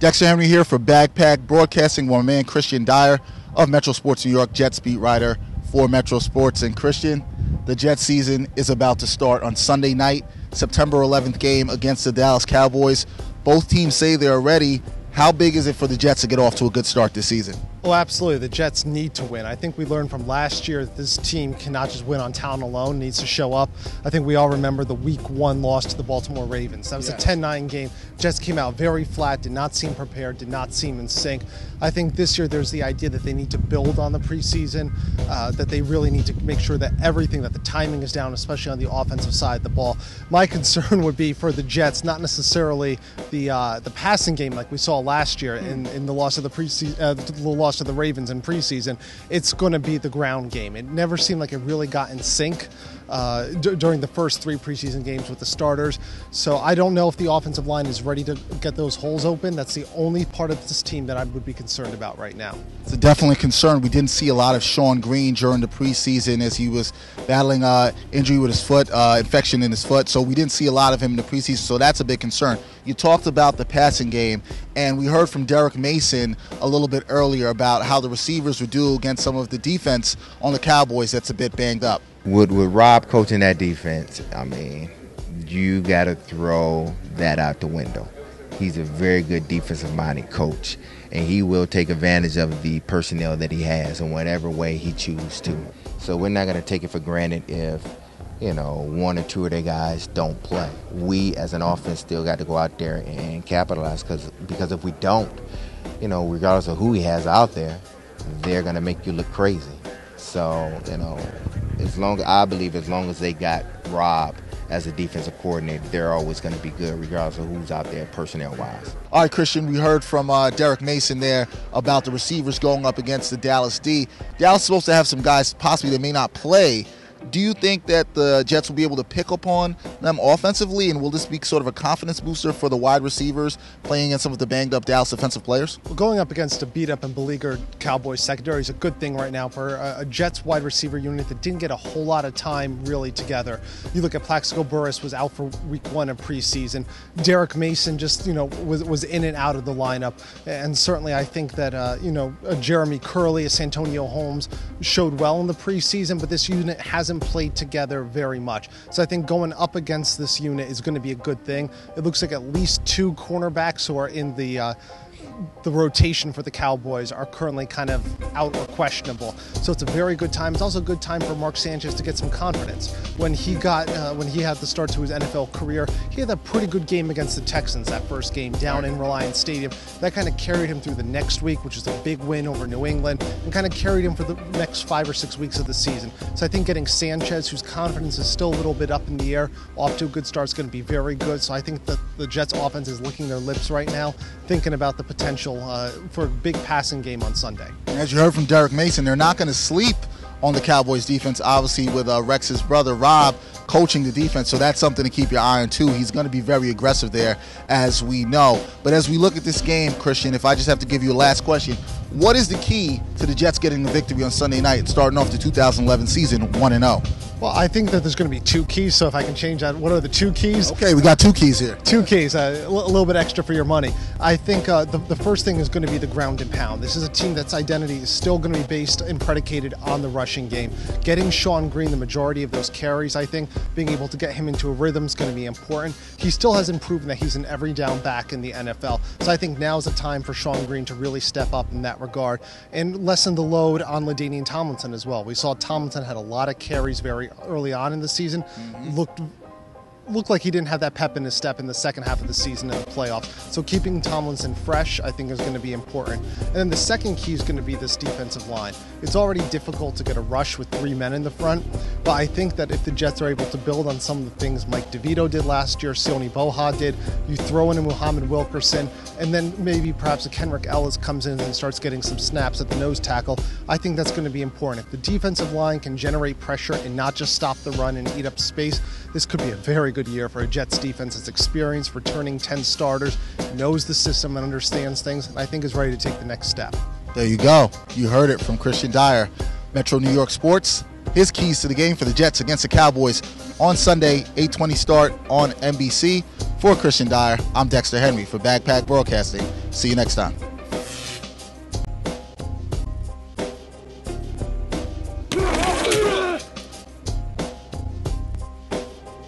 Dexter Henry here for Backpack Broadcasting. My man Kristian Dyer of Metro Sports New York, Jets beat writer for Metro Sports. And Kristian, the Jets season is about to start on Sunday night, September 11th game against the Dallas Cowboys. Both teams say they're ready. How big is it for the Jets to get off to a good start this season? Well, absolutely. The Jets need to win. I think we learned from last year that this team cannot just win on talent alone, needs to show up. I think we all remember the Week 1 loss to the Baltimore Ravens. That was a 10-9 game. Jets came out very flat, did not seem prepared, did not seem in sync. I think this year there's the idea that they need to build on the preseason, that they really need to make sure that that the timing is down, especially on the offensive side of the ball. My concern would be for the Jets, not necessarily the passing game like we saw last year in the loss of the preseason, to the Ravens in preseason. It's going to be the ground game. It never seemed like it really got in sync during the first 3 preseason games with the starters. So I don't know if the offensive line is ready to get those holes open. That's the only part of this team that I would be concerned about right now. It's definitely a concern. We didn't see a lot of Sean Green during the preseason as he was battling injury with his foot, infection in his foot. So we didn't see a lot of him in the preseason. So that's a big concern. You talked about the passing game, and we heard from Derek Mason a little bit earlier about how the receivers would do against some of the defense on the Cowboys that's a bit banged up. With Rob coaching that defense, I mean, you got to throw that out the window. He's a very good defensive-minded coach, and he will take advantage of the personnel that he has in whatever way he chooses to. So we're not going to take it for granted if, 1 or 2 of their guys don't play. We, as an offense, still got to go out there and capitalize because if we don't, regardless of who he has out there, they're going to make you look crazy. So, as long as they got Rob as a defensive coordinator, they're always going to be good, regardless of who's out there personnel-wise. All right, Kristian, we heard from Derek Mason there about the receivers going up against the Dallas D. Dallas is supposed to have some guys possibly that may not play. Do you think that the Jets will be able to pick up on them offensively, and will this be sort of a confidence booster for the wide receivers playing against some of the banged-up Dallas defensive players? Well, going up against a beat-up and beleaguered Cowboys secondary is a good thing right now for a Jets wide receiver unit that didn't get a whole lot of time really together. You look at Plaxico Burress was out for Week 1 of preseason. Derek Mason just was in and out of the lineup, and certainly I think that Jeremy Curley, Santonio Holmes showed well in the preseason, but this unit hasn't played together very much. So I think going up against this unit is going to be a good thing. It looks like at least 2 cornerbacks who are in the rotation for the Cowboys are currently kind of out or questionable. So it's a very good time. It's also a good time for Mark Sanchez to get some confidence. When he had the start to his NFL career, he had that pretty good game against the Texans, that first game down in Reliance Stadium. That kind of carried him through the next week, which is a big win over New England, and kind of carried him for the next 5 or 6 weeks of the season. So I think getting Sanchez, whose confidence is still a little bit up in the air, off to a good start is going to be very good. So I think that the Jets offense is licking their lips right now, thinking about the potential for a big passing game on Sunday. As you heard from Derek Mason, they're not going to sleep on the Cowboys defense, obviously with Rex's brother Rob coaching the defense, so that's something to keep your eye on too. He's going to be very aggressive there, as we know. But as we look at this game, Kristian, if I just have to give you a last question, what is the key to the Jets getting the victory on Sunday night and starting off the 2011 season 1-0? Well, I think that there's going to be 2 keys, so if I can change that, what are the 2 keys? Okay, we got 2 keys here. 2 keys, a little bit extra for your money. I think the first thing is going to be the ground and pound. This is a team that's identity is still going to be based and predicated on the rushing game. Getting Sean Green the majority of those carries, I think, being able to get him into a rhythm is going to be important. He still hasn't proven that he's an every down back in the NFL, so I think now is the time for Sean Green to really step up in that regard and lessen the load on LaDainian Tomlinson as well. We saw Tomlinson had a lot of carries very early on in the season, looked like he didn't have that pep in his step in the second half of the season in the playoffs. So keeping Tomlinson fresh, I think, is going to be important. And then the second key is going to be this defensive line. It's already difficult to get a rush with 3 men in the front, but I think that if the Jets are able to build on some of the things Mike DeVito did last year, Sione Boha did, you throw in a Muhammad Wilkerson, and then maybe perhaps a Kenrick Ellis comes in and starts getting some snaps at the nose tackle, I think that's going to be important. If the defensive line can generate pressure and not just stop the run and eat up space, this could be a very good year for a Jets defense that's experienced, returning 10 starters, knows the system and understands things, and I think is ready to take the next step. There you go. You heard it from Kristian Dyer, Metro New York Sports. His keys to the game for the Jets against the Cowboys on Sunday, 8:20 start on NBC. For Kristian Dyer, I'm Dexter Henry for Backpack Broadcasting. See you next time.